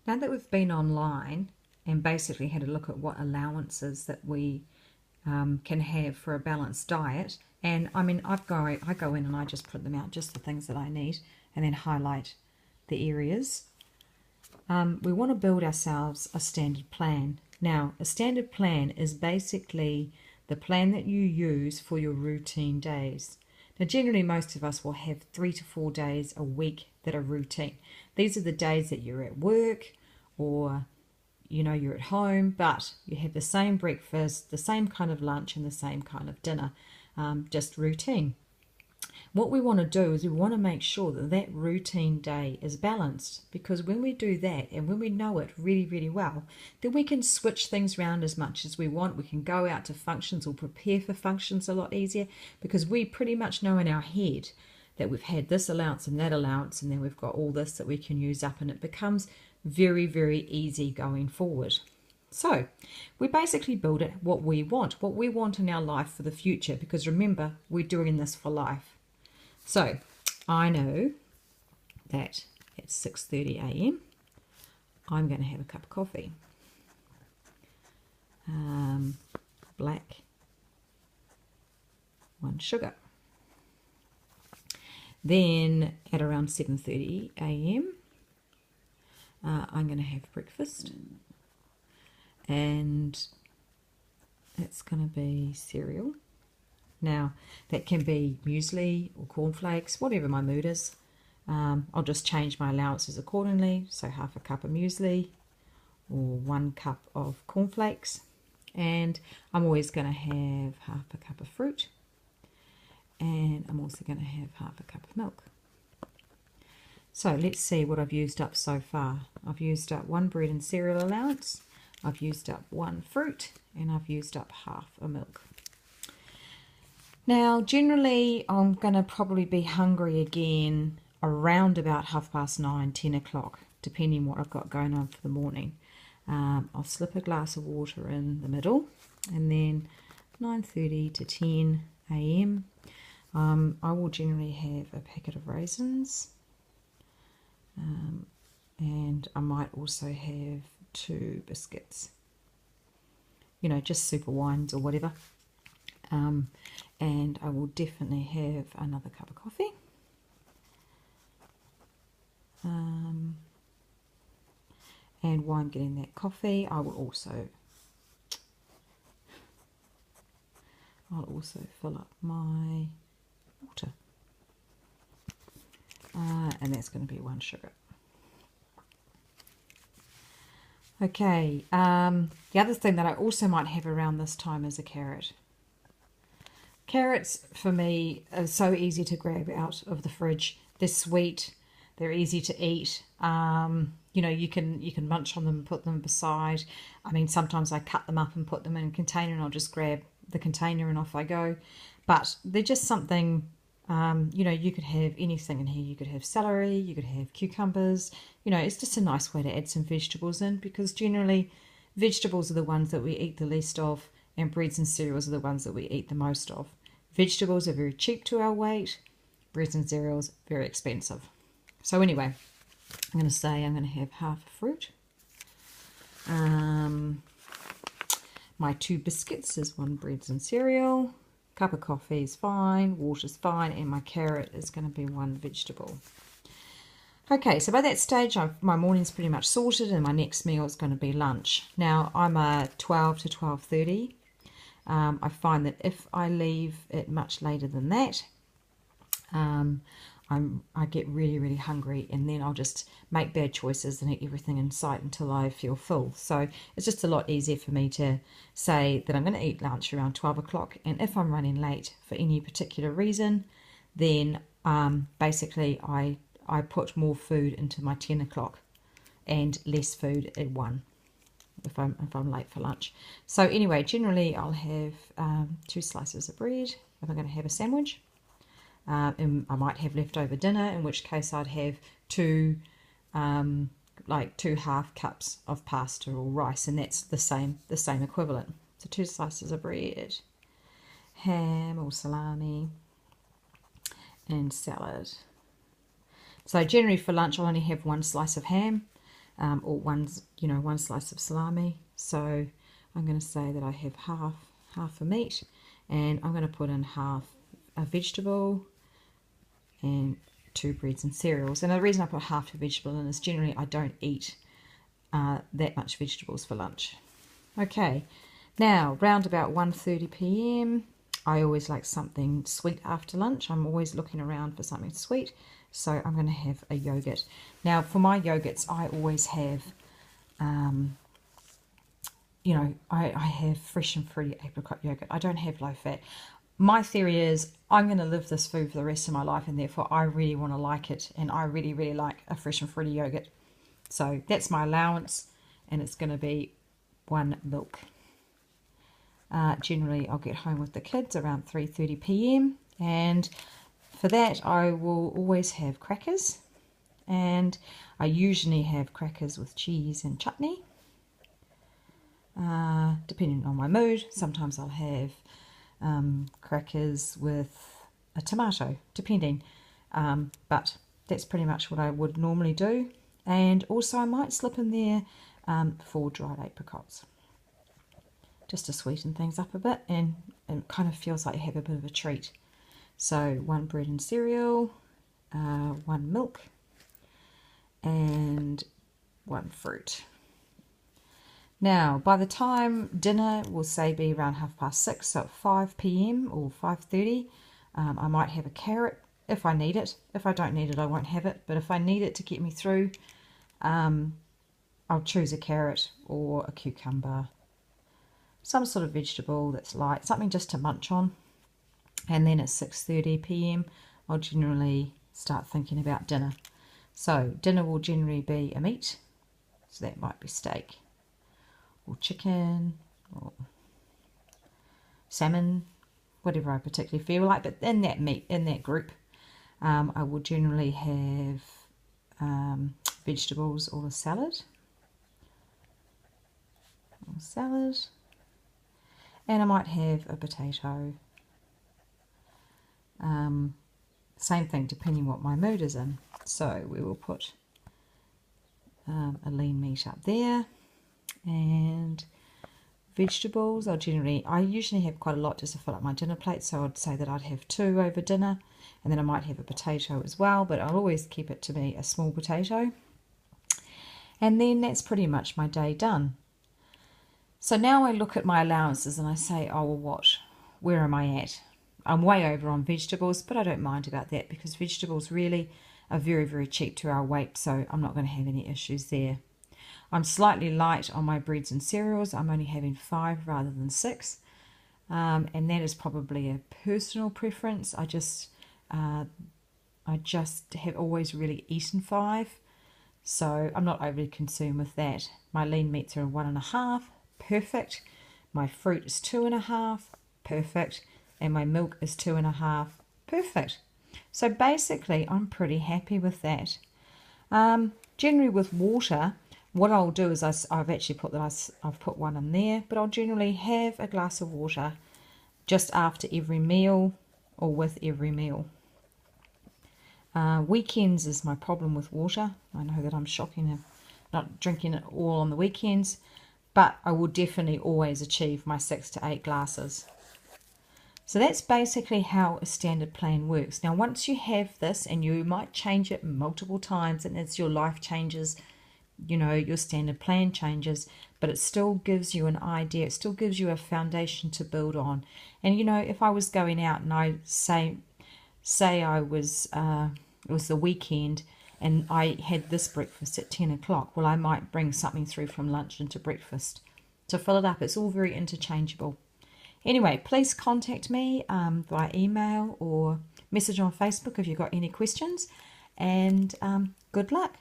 Now that we've been online and basically had a look at what allowances that we can have for a balanced diet, and I mean I go in and I just print them out, just the things that I need, and then highlight the areas. We want to build ourselves a standard plan. Now, a standard plan is basically the plan that you use for your routine days. Now, generally, most of us will have 3 to 4 days a week that are routine. These are the days that you're at work or you're at home, but you have the same breakfast, the same kind of lunch, and the same kind of dinner, just routine. What we want to do is we want to make sure that that routine day is balanced, because when we do that and when we know it really, really well, then we can switch things around as much as we want. We can go out to functions or prepare for functions a lot easier, because we pretty much know in our head that we've had this allowance and that allowance, and then we've got all this that we can use up, and it becomes very, very easy going forward. So we basically build it what we want in our life for the future, because remember, we're doing this for life. So I know that at 6:30 a.m. I'm going to have a cup of coffee, black, 1 sugar. Then at around 7:30 a.m. I'm going to have breakfast, and it's going to be cereal. Now, that can be muesli or cornflakes, whatever my mood is. I'll just change my allowances accordingly. So half a cup of muesli or 1 cup of cornflakes. And I'm always going to have half a cup of fruit. And I'm also going to have half a cup of milk. So let's see what I've used up so far. I've used up 1 bread and cereal allowance. I've used up 1 fruit. And I've used up half a milk. Now, generally, I'm going to probably be hungry again around about 9:30, 10 o'clock, depending what I've got going on for the morning. I'll slip a glass of water in the middle, and then 9:30 to 10 a.m. I will generally have a packet of raisins, and I might also have 2 biscuits, just super wines or whatever. And I will definitely have another cup of coffee. And while I'm getting that coffee, I'll also fill up my water. And that's going to be 1 sugar. Okay, the other thing that I also might have around this time is a carrot. Carrots, for me, are so easy to grab out of the fridge. They're sweet, they're easy to eat. You can munch on them and put them beside. I mean, sometimes I cut them up and put them in a container, and I'll just grab the container and off I go. But they're just something, you could have anything in here. You could have celery, you could have cucumbers. It's just a nice way to add some vegetables in, because generally vegetables are the ones that we eat the least of, and breads and cereals are the ones that we eat the most of. Vegetables are very cheap to our weight. Breads and cereals, very expensive. So anyway, I'm going to have half a fruit. My 2 biscuits is 1 breads and cereal. Cup of coffee is fine. Water's fine. And my carrot is going to be 1 vegetable. Okay, so by that stage, my morning's pretty much sorted, and my next meal is going to be lunch. Now, I'm a 12 to 12:30. I find that if I leave it much later than that, I get really, really hungry, and then I'll just make bad choices and eat everything in sight until I feel full. So it's just a lot easier for me to say that I'm going to eat lunch around 12 o'clock, and if I'm running late for any particular reason, then basically I put more food into my 10 o'clock and less food at 1. If I'm late for lunch. So anyway, generally I'll have 2 slices of bread if I'm going to have a sandwich. And I might have leftover dinner, in which case I'd have 2 half cups of pasta or rice, and that's the same equivalent. So 2 slices of bread, ham or salami, and salad. So generally for lunch I'll only have 1 slice of ham. or one slice of salami. So I'm going to say that I have half a meat, and I'm going to put in half a vegetable and 2 breads and cereals. And the reason I put half a vegetable in is generally I don't eat that much vegetables for lunch. Okay, now round about 1:30 p.m. I always like something sweet after lunch. I'm always looking around for something sweet, so I'm going to have a yogurt. Now for my yogurts, I always have I have fresh and fruity apricot yogurt. I don't have low fat. My theory is I'm going to live this food for the rest of my life, and therefore I really want to like it, and I really, really like a fresh and fruity yogurt. So that's my allowance, and it's going to be 1 milk. Generally, I'll get home with the kids around 3:30 p.m. and for that I will always have crackers, and I usually have crackers with cheese and chutney. Depending on my mood, sometimes I'll have crackers with a tomato, depending. But that's pretty much what I would normally do. And also I might slip in there 4 dried apricots, just to sweeten things up a bit, and it kind of feels like you have a bit of a treat. So 1 bread and cereal, 1 milk, and 1 fruit. Now, by the time dinner will say be around 6:30, so at 5 p.m. or 5:30, I might have a carrot if I need it. If I don't need it, I won't have it. But if I need it to get me through, I'll choose a carrot or a cucumber, some sort of vegetable that's light, something just to munch on. And then at 6:30 p.m, I'll generally start thinking about dinner. So dinner will generally be a meat, so that might be steak or chicken or salmon, whatever I particularly feel like. But in that group, I will generally have vegetables or a salad. And I might have a potato. Same thing depending what my mood is in. So we will put a lean meat up there, and vegetables I usually have quite a lot just to fill up my dinner plate, so I'd say that I'd have 2 over dinner, and then I might have a potato as well, but I'll always keep it to be a small potato. And then that's pretty much my day done. So now I look at my allowances and I say, oh well, where am I at? I'm way over on vegetables, but I don't mind about that because vegetables really are very, very cheap to our weight, so I'm not going to have any issues there. I'm slightly light on my breads and cereals. I'm only having 5 rather than 6, and that is probably a personal preference. I just have always really eaten 5, so I'm not overly concerned with that. My lean meats are 1.5, perfect. My fruit is 2.5, perfect, and my milk is 2.5, perfect. So basically, I'm pretty happy with that. Generally, with water, what I'll do is I've actually put I've put 1 in there, but I'll generally have a glass of water just after every meal or with every meal. Weekends is my problem with water. I know that I'm shocking not drinking it all on the weekends, but I will definitely always achieve my 6 to 8 glasses. So that's basically how a standard plan works. Now, once you have this, and you might change it multiple times, and as your life changes, your standard plan changes, but it still gives you an idea. It still gives you a foundation to build on. And, if I was going out and I say I was, it was the weekend and I had this breakfast at 10 o'clock, well, I might bring something through from lunch into breakfast to fill it up. It's all very interchangeable. Anyway, please contact me via email or message on Facebook if you've got any questions, and good luck.